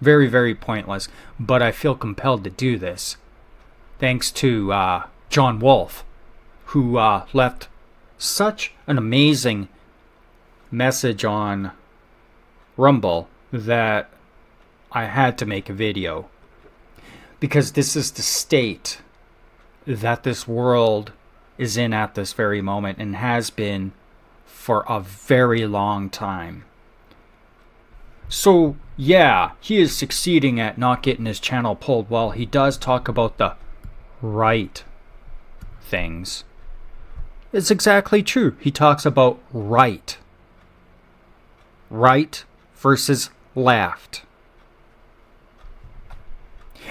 Very, very pointless. But I feel compelled to do this. Thanks to John Wolfe, who left such an amazing message on Rumble that I had to make a video. Because this is the state that this world is in at this very moment and has been for a very long time. So, yeah, he is succeeding at not getting his channel pulled. Well, he does talk about the right things. It's exactly true. He talks about right. Right versus left.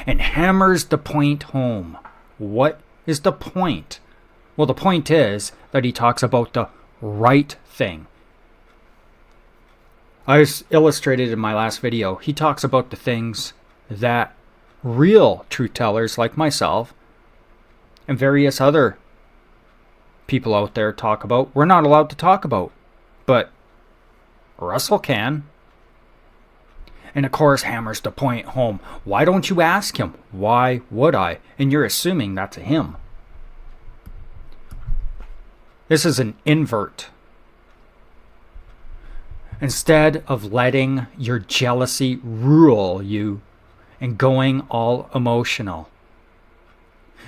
And hammers the point home. What is the point? Well, the point is that he talks about the right thing. I illustrated in my last video, he talks about the things that real truth tellers like myself and various other people out there talk about. We're not allowed to talk about, but Russell can. And of course hammers the point home. Why don't you ask him? Why would I? And you're assuming that's a him. This is an invert. Instead of letting your jealousy rule you and going all emotional.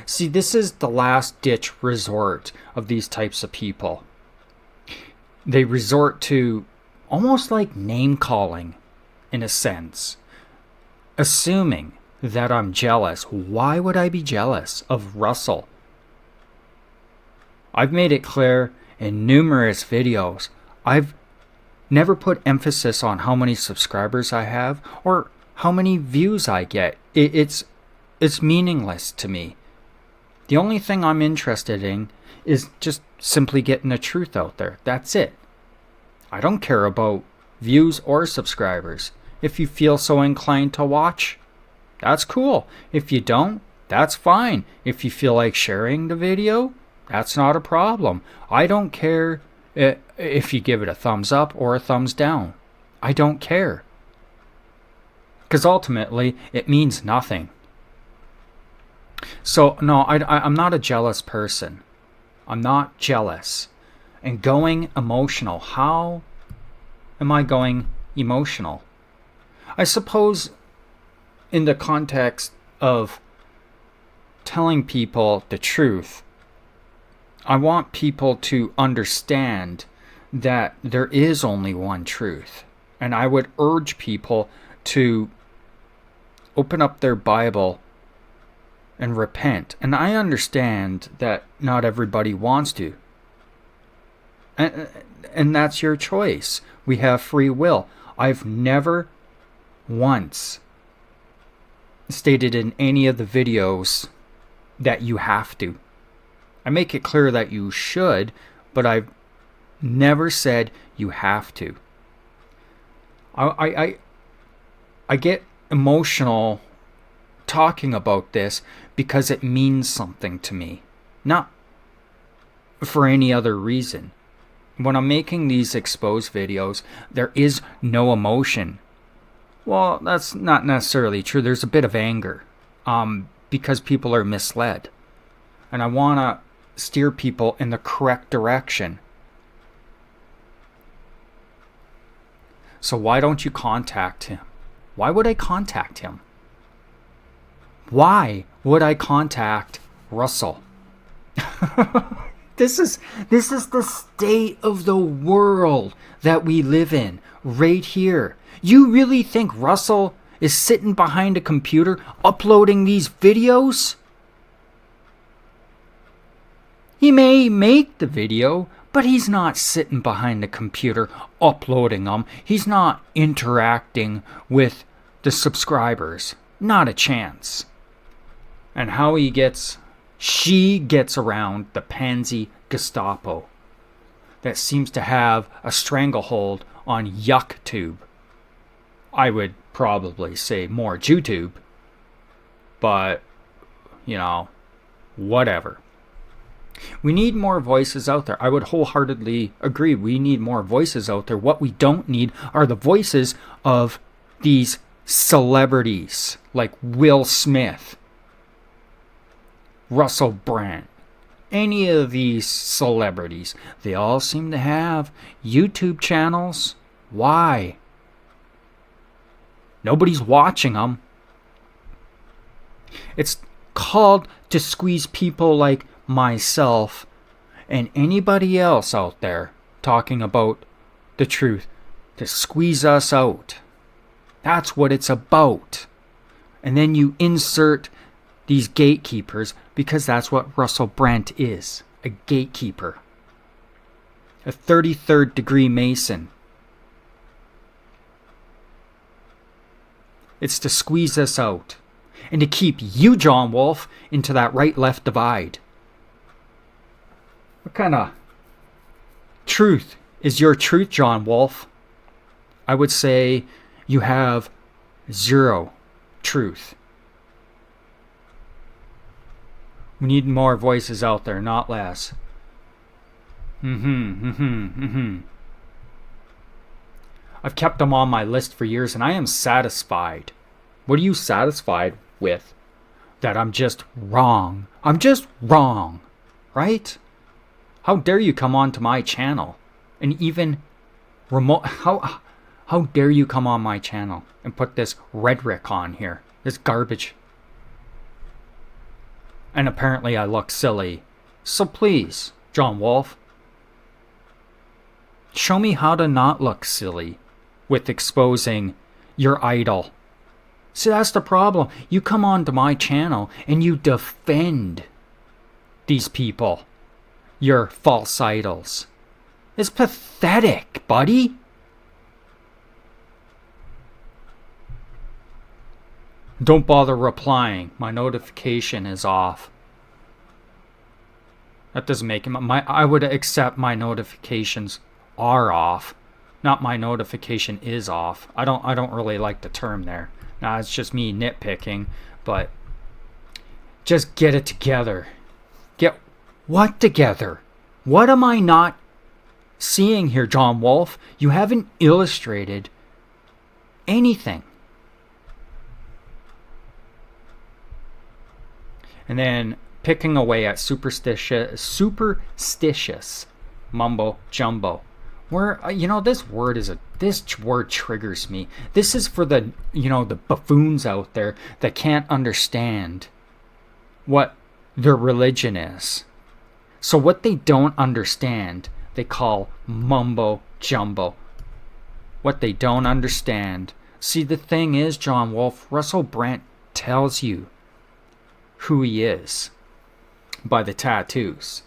See, this is the last ditch resort of these types of people. They resort to almost like name calling in a sense. Assuming that I'm jealous. Why would I be jealous of Russell? I've made it clear in numerous videos. I've never put emphasis on how many subscribers I have or how many views I get. It's meaningless to me. The only thing I'm interested in is just simply getting the truth out there. That's it. I don't care about views or subscribers. If you feel so inclined to watch, that's cool. If you don't, that's fine. If you feel like sharing the video, that's not a problem. I don't care if you give it a thumbs up or a thumbs down. I don't care. Because ultimately, it means nothing. So, no, I'm not a jealous person. I'm not jealous. And going emotional. How am I going emotional? I suppose in the context of telling people the truth, I want people to understand that there is only one truth. And I would urge people to open up their Bible and repent. And I understand that not everybody wants to. And that's your choice. We have free will. I've never once stated in any of the videos that you have to. I make it clear that you should, but I've never said you have to. I get emotional talking about this because it means something to me, not for any other reason. When I'm making these exposed videos, there is no emotion. Well, that's not necessarily true. There's a bit of anger because people are misled. And I want to steer people in the correct direction. So why don't you contact him? Why would I contact him? Why would I contact Russell? This is the state of the world that we live in right here. You really think Russell is sitting behind a computer uploading these videos? He may make the video, but he's not sitting behind the computer uploading them. He's not interacting with the subscribers. Not a chance. And how she gets around the pansy Gestapo that seems to have a stranglehold on YuckTube. I would probably say more JewTube, but, whatever. We need more voices out there. I would wholeheartedly agree. We need more voices out there. What we don't need are the voices of these celebrities like Will Smith, Russell Brand, any of these celebrities, they all seem to have YouTube channels. Why? Nobody's watching them. It's called to squeeze people like myself and anybody else out there talking about the truth, to squeeze us out. That's what it's about. And then you insert these gatekeepers, because that's what Russell Brand is, a gatekeeper, a 33rd degree Mason. It's to squeeze us out and to keep you, John Wolf, into that right-left divide. What kind of truth is your truth, John Wolf? I would say you have zero truth. We need more voices out there, not less. I've kept them on my list for years and I am satisfied. What are you satisfied with? That I'm just wrong. I'm just wrong, right? How dare you come onto my channel and even how dare you come on my channel and put this rhetoric on here, this garbage. And apparently I look silly. So please, John Wolf, show me how to not look silly with exposing your idol. See, that's the problem. You come onto my channel and you defend these people, your false idols. It's pathetic, buddy. Don't bother replying. My notification is off. That doesn't make it. I would accept my notifications are off, not my notification is off. I don't really like the term there. Now it's just me nitpicking, but just get it together. Get what together? What am I not seeing here, John Wolf? You haven't illustrated anything. And then picking away at superstitious mumbo jumbo. Where this word triggers me. This is for the the buffoons out there that can't understand what their religion is. So what they don't understand, they call mumbo jumbo. What they don't understand. See, the thing is, John Wolf, Russell Brand tells you who he is by the tattoos.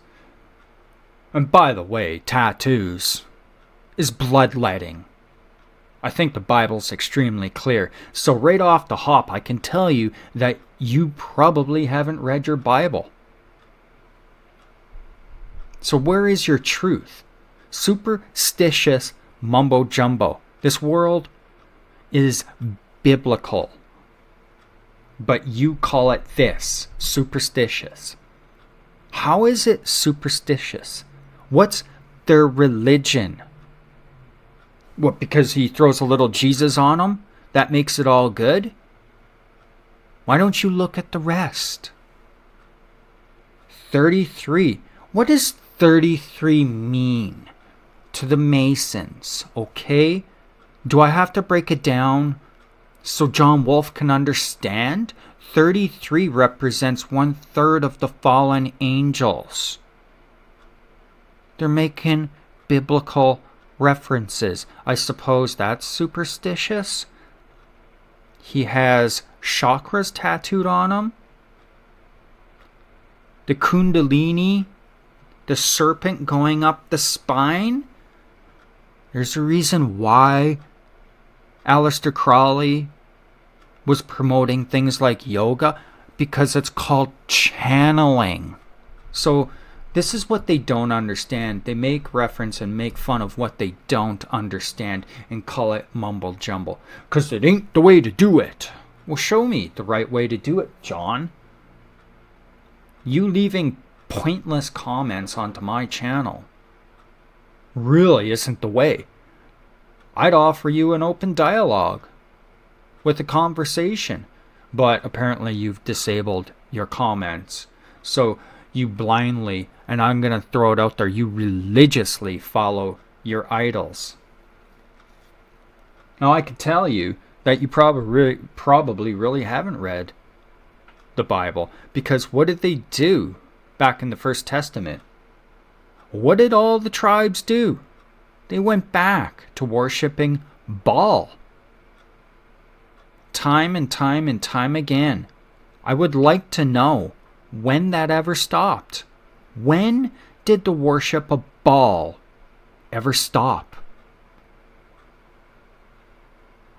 And by the way, tattoos is bloodletting. I think the Bible's extremely clear. So right off the hop, I can tell you that you probably haven't read your Bible. So where is your truth? Superstitious mumbo jumbo. This world is biblical. But you call it this, superstitious. How is it superstitious? What's their religion? What, because he throws a little Jesus on them? That makes it all good? Why don't you look at the rest? 33. What does 33 mean to the Masons? Okay? Do I have to break it down so John Wolf can understand? 33 represents 1/3 of the fallen angels. They're making biblical references. I suppose that's superstitious. He has chakras tattooed on him. The kundalini, the serpent going up the spine. There's a reason why Aleister Crowley was promoting things like yoga, because it's called channeling. So this is what they don't understand. They make reference and make fun of what they don't understand and call it mumble jumble. Because it ain't the way to do it. Well, show me the right way to do it, John. You leaving pointless comments onto my channel really isn't the way. I'd offer you an open dialogue. with the conversation. But apparently you've disabled your comments. So you blindly, and I'm going to throw it out there, you religiously follow your idols. Now I could tell you that you probably really haven't read the Bible, because what did they do back in the First Testament? What did all the tribes do? They went back to worshiping Baal. Time and time and time again. I would like to know when that ever stopped. When did the worship of Baal ever stop?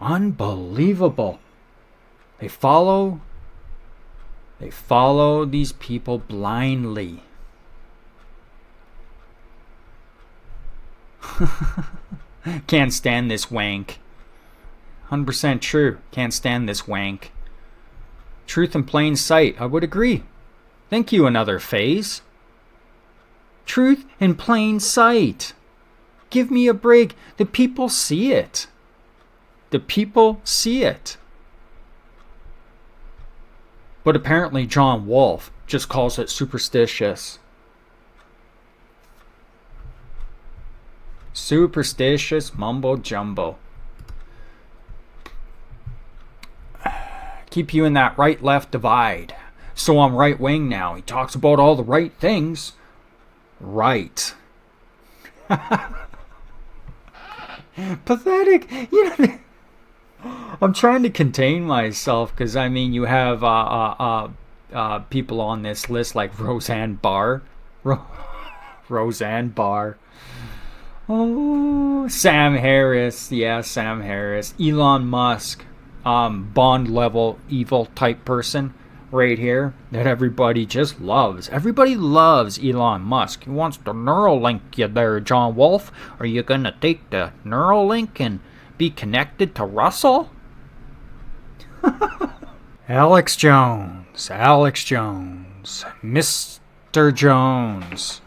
Unbelievable. They follow these people blindly. Can't stand this wank. 100% true. Can't stand this wank. Truth in plain sight. I would agree. Thank you, another phase. Truth in plain sight. Give me a break. The people see it. The people see it. But apparently John Wolfe just calls it superstitious. Superstitious mumbo jumbo. Keep you in that right-left divide. So I'm right-wing now. He talks about all the right things. Right. Pathetic. You know, I'm trying to contain myself because, I mean, you have people on this list like Roseanne Barr. Roseanne Barr. Oh, Sam Harris. Yeah, Sam Harris. Elon Musk. Bond level evil type person right here that everybody just loves. Everybody loves Elon Musk. He wants to Neuralink you there, John Wolfe. Are you gonna take the Neuralink and be connected to Russell? Alex Jones, Mr. Jones.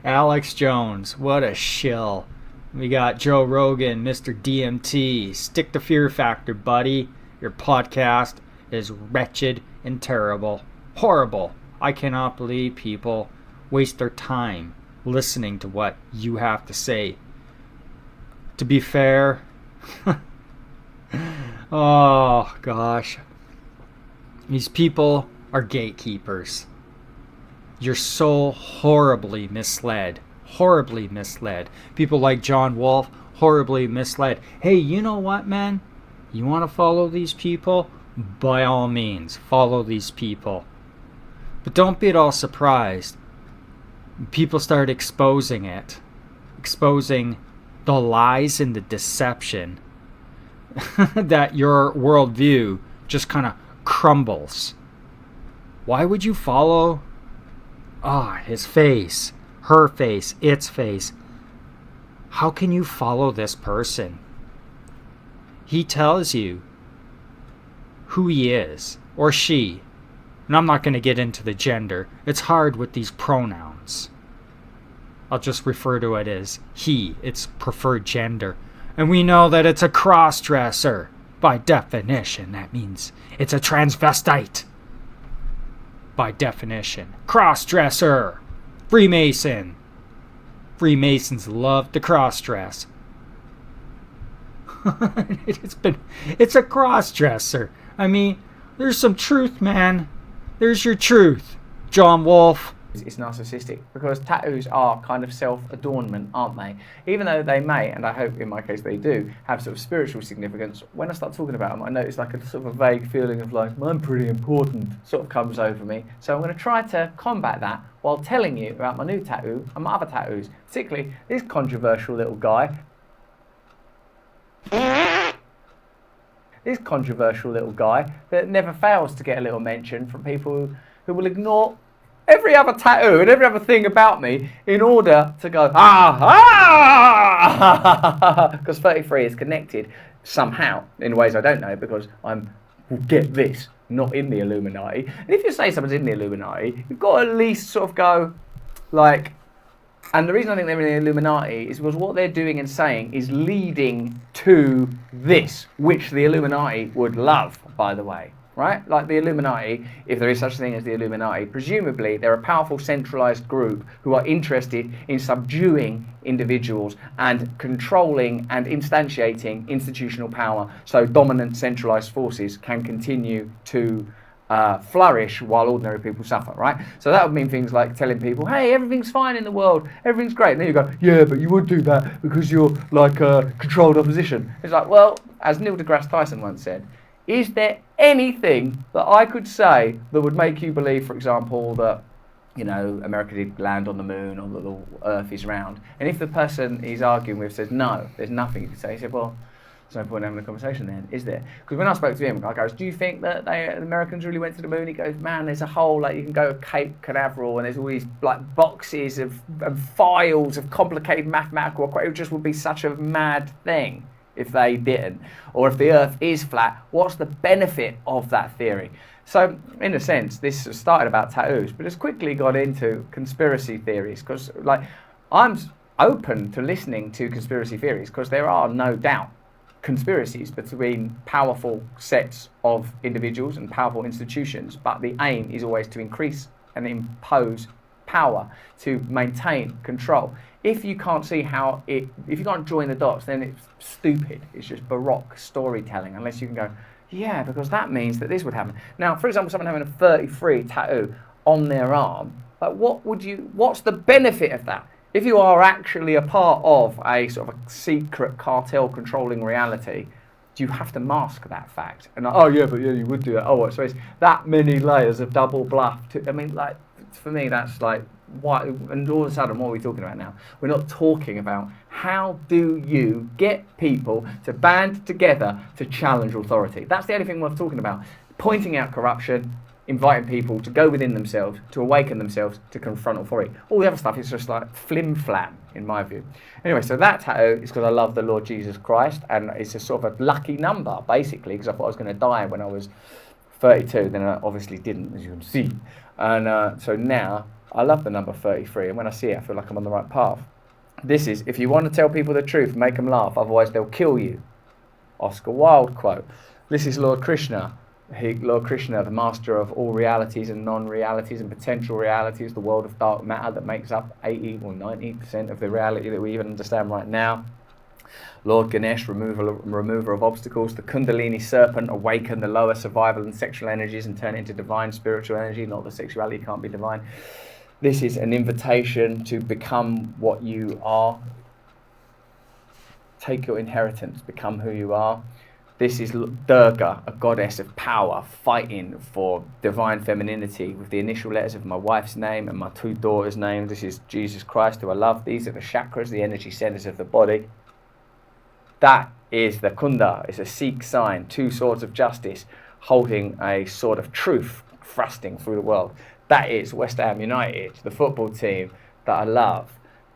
Alex Jones, what a shill. We got Joe Rogan, Mr. DMT. Stick to Fear Factor, buddy. Your podcast is wretched and terrible. Horrible. I cannot believe people waste their time listening to what you have to say. To be fair, oh gosh, these people are gatekeepers. You're so horribly misled. Horribly misled. People like John Wolfe, horribly misled. Hey, you know what, man? You want to follow these people? By all means, follow these people. But don't be at all surprised. People start exposing it. Exposing the lies and the deception. That your worldview just kind of crumbles. Why would you follow his face, her face, its face? How can you follow this person? He tells you who he is, or she. And I'm not going to get into the gender. It's hard with these pronouns. I'll just refer to it as he. It's preferred gender. And we know that it's a cross-dresser. By definition, that means it's a transvestite. By definition. Cross-dresser. Freemason. Freemasons love to cross-dress. It's a cross-dresser. I mean, there's some truth, man. There's your truth, John Wolfe. It's narcissistic because tattoos are kind of self-adornment, aren't they? Even though they may, and I hope in my case they do, have sort of spiritual significance, when I start talking about them, I notice like a sort of a vague feeling of like, I'm pretty important, sort of comes over me. So I'm going to try to combat that while telling you about my new tattoo and my other tattoos, particularly this controversial little guy. This controversial little guy that never fails to get a little mention from people who will ignore every other tattoo and every other thing about me in order to go, because 33 is connected somehow in ways I don't know, because I'm, get this, not in the Illuminati. And if you say someone's in the Illuminati, you've got to at least sort of go, like, And the reason I think they're in the Illuminati is because what they're doing and saying is leading to this, which the Illuminati would love, by the way. Right? Like the Illuminati, if there is such a thing as the Illuminati, presumably they're a powerful centralized group who are interested in subduing individuals and controlling and instantiating institutional power so dominant centralized forces can continue to flourish while ordinary people suffer, right? So that would mean things like telling people, hey, everything's fine in the world, everything's great. And then you go, yeah, but you would do that because you're like a controlled opposition. It's like, well, as Neil deGrasse Tyson once said, is there anything that I could say that would make you believe, for example, that, you know, America did land on the moon or that the Earth is round? And if the person he's arguing with says, no, there's nothing you could say, he said, well, there's no point in having a conversation then, is there? Because when I spoke to him, I goes, do you think that the Americans really went to the moon? He goes, man, there's a whole, like, you can go to Cape Canaveral and there's all these, like, boxes of files of complicated mathematical equations. It just would be such a mad thing if they didn't. Or if the Earth is flat, what's the benefit of that theory? So, in a sense, this started about tattoos, but it's quickly got into conspiracy theories, because, like, I'm open to listening to conspiracy theories, because there are no doubt conspiracies between powerful sets of individuals and powerful institutions, but the aim is always to increase and impose power, to maintain control. If you can't see how if you can't join the dots, then it's stupid. It's just baroque storytelling, unless you can go, yeah, because that means that this would happen. Now, for example, someone having a 33 tattoo on their arm, like, what's the benefit of that? If you are actually a part of a sort of a secret cartel controlling reality, do you have to mask that fact? And oh yeah, but yeah, you would do that. Oh, so it's that many layers of double bluff. I mean, like, for me, that's like, why? And all of a sudden, what are we talking about now? We're not talking about how do you get people to band together to challenge authority. That's the only thing worth talking about. Pointing out corruption, inviting people to go within themselves, to awaken themselves, to confront authority. All the other stuff is just like flim-flam, in my view. Anyway, so that tattoo is because I love the Lord Jesus Christ, and it's a sort of a lucky number, basically, because I thought I was going to die when I was 32, then I obviously didn't, as you can see. And so now, I love the number 33, and when I see it, I feel like I'm on the right path. This is, if you want to tell people the truth, make them laugh, otherwise they'll kill you. Oscar Wilde quote. This is Lord Krishna. Lord Krishna, the master of all realities and non-realities and potential realities, the world of dark matter that makes up 80 or 90% of the reality that we even understand right now. Lord Ganesh, remover of obstacles. The Kundalini serpent, awaken the lower survival and sexual energies and turn it into divine spiritual energy, not that sexuality can't be divine. This is an invitation to become what you are. Take your inheritance, become who you are. This is Durga, a goddess of power, fighting for divine femininity with the initial letters of my wife's name and my two daughters' names. This is Jesus Christ, who I love. These are the chakras, the energy centers of the body. That is the Kunda. It's a Sikh sign, two swords of justice, holding a sword of truth, thrusting through the world. That is West Ham United, the football team that I love.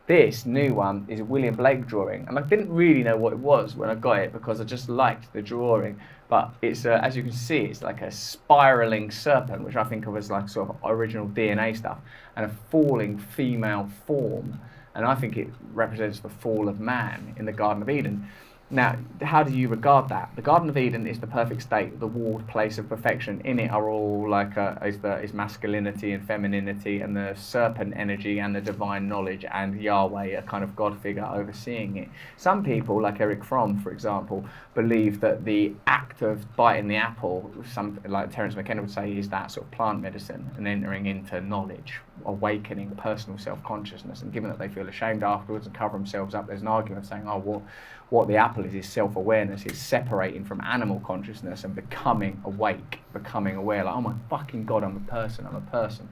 This new one is a William Blake drawing, and I didn't really know what it was when I got it because I just liked the drawing. But it's, as you can see, it's like a spiraling serpent, which I think of as like sort of original DNA stuff, and a falling female form. And I think it represents the fall of man in the Garden of Eden. Now, how do you regard that? The Garden of Eden is the perfect state, the walled place of perfection. In it are all like is masculinity and femininity and the serpent energy and the divine knowledge and Yahweh, a kind of God figure overseeing it. Some people, like Eric Fromm, for example, believe that the act of biting the apple, some like Terence McKenna would say, is that sort of plant medicine and entering into knowledge, awakening personal self-consciousness. And given that they feel ashamed afterwards and cover themselves up, there's an argument saying, oh, what the apple is self-awareness. It's separating from animal consciousness and becoming awake, becoming aware, like, oh my fucking God, I'm a person.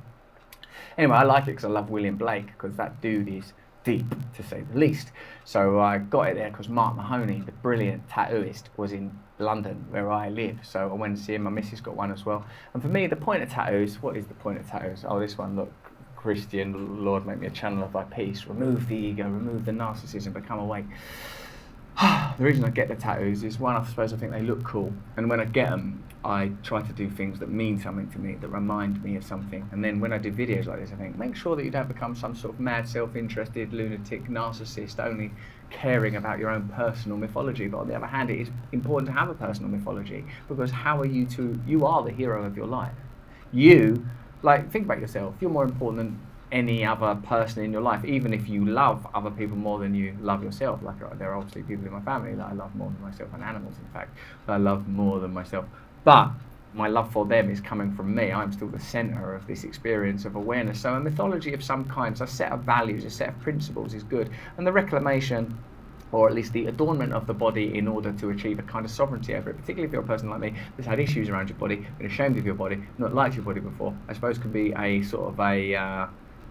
Anyway, I like it because I love William Blake, because that dude is deep, to say the least. So I got it there because Mark Mahoney, the brilliant tattooist, was in London, where I live. So I went to see him. My missus got one as well. And for me, the point of tattoos, what is the point of tattoos? Oh, this one, look. Christian, Lord, make me a channel of thy peace. Remove the ego, remove the narcissism, become awake. The reason I get the tattoos is, one, I suppose I think they look cool, and when I get them, I try to do things that mean something to me, that remind me of something. And then when I do videos like this, I think, make sure that you don't become some sort of mad, self-interested, lunatic narcissist, only caring about your own personal mythology. But on the other hand, it is important to have a personal mythology, because how are you to? You are the hero of your life. You, like, think about yourself. You're more important than any other person in your life, even if you love other people more than you love yourself. Like, there are obviously people in my family that I love more than myself, and animals, in fact, that I love more than myself. But my love for them is coming from me. I'm still the centre of this experience of awareness. So a mythology of some kind, so a set of values, a set of principles is good. And the reclamation, or at least the adornment of the body in order to achieve a kind of sovereignty over it, particularly if you're a person like me that's had issues around your body, been ashamed of your body, not liked your body before, I suppose can be a sort of an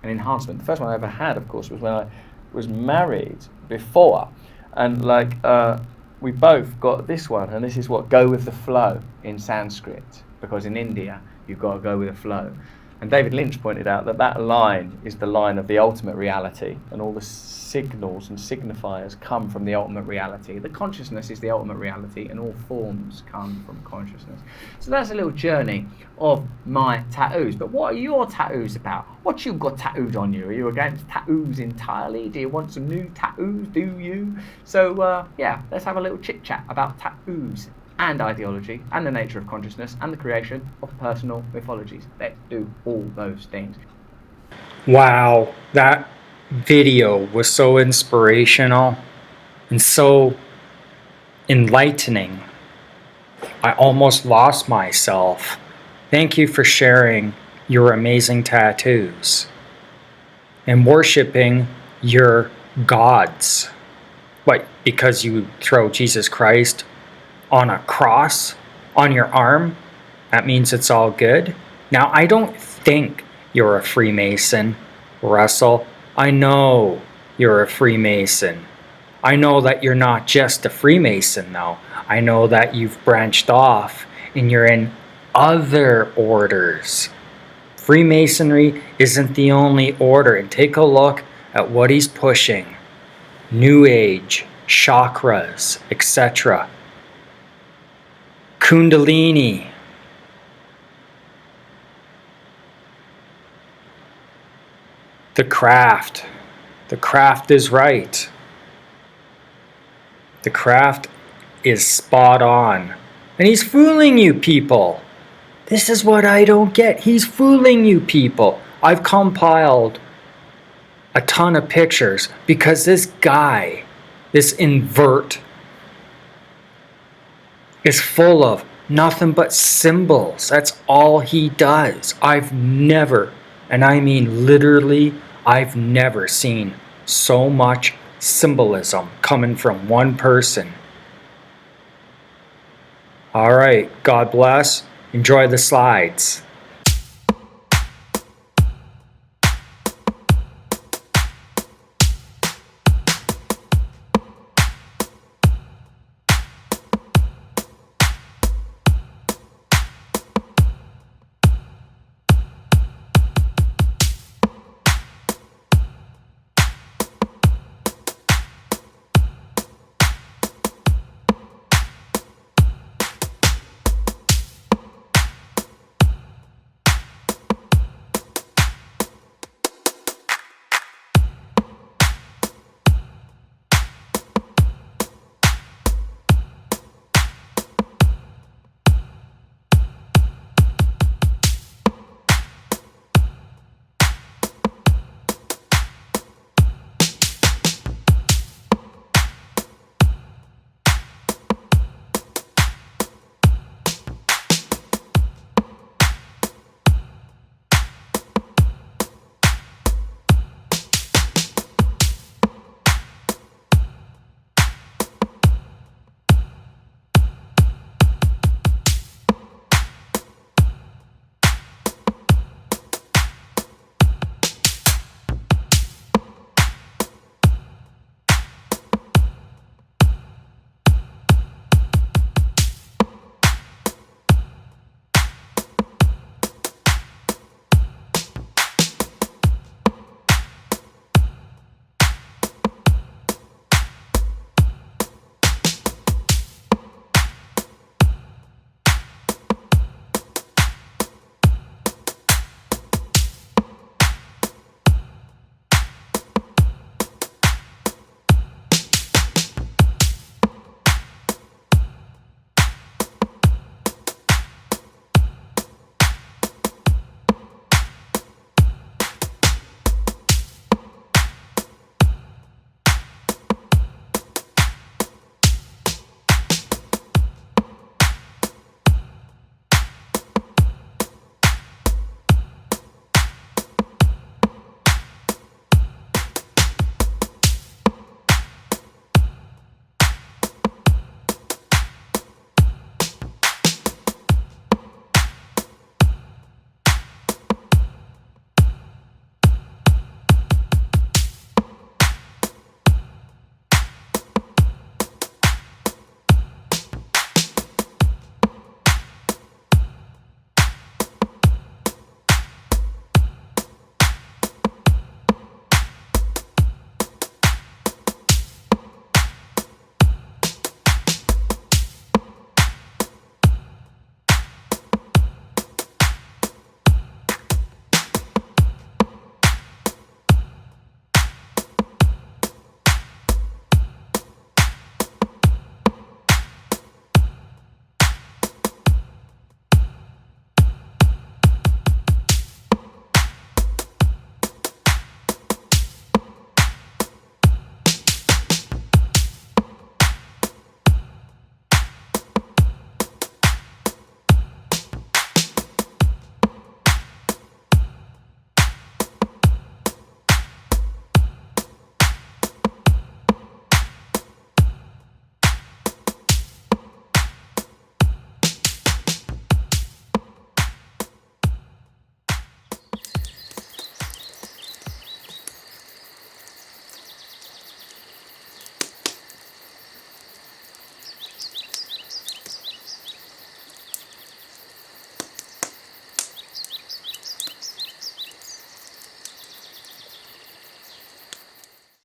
enhancement. The first one I ever had, of course, was when I was married before, and we both got this one, and this is what go with the flow in Sanskrit, because in India you've got to go with the flow. And David Lynch pointed out that that line is the line of the ultimate reality, and all the signals and signifiers come from the ultimate reality. The consciousness is the ultimate reality, and all forms come from consciousness. So that's a little journey of my tattoos. But what are your tattoos about? What you got tattooed on you? Are you against tattoos entirely? Do you want some new tattoos? Do you? So yeah, let's have a little chit chat about tattoos and ideology, and the nature of consciousness, and the creation of personal mythologies. Let's do all those things. Wow, that video was so inspirational and so enlightening. I almost lost myself. Thank you for sharing your amazing tattoos and worshiping your gods. What, because you throw Jesus Christ on a cross on your arm, that means it's all good? Now, I don't think you're a Freemason, Russell. I know you're a Freemason. I know that you're not just a Freemason, though. I know that you've branched off and you're in other orders. Freemasonry isn't the only order. And take a look at what he's pushing. New Age, chakras, etc. Kundalini. The craft. The craft is right. The craft is spot on. And he's fooling you people. This is what I don't get. He's fooling you people. I've compiled a ton of pictures because this guy, this invert, is full of nothing but symbols. That's all he does. I've never, and I mean literally, I've never seen so much symbolism coming from one person. All right, God bless. Enjoy the slides.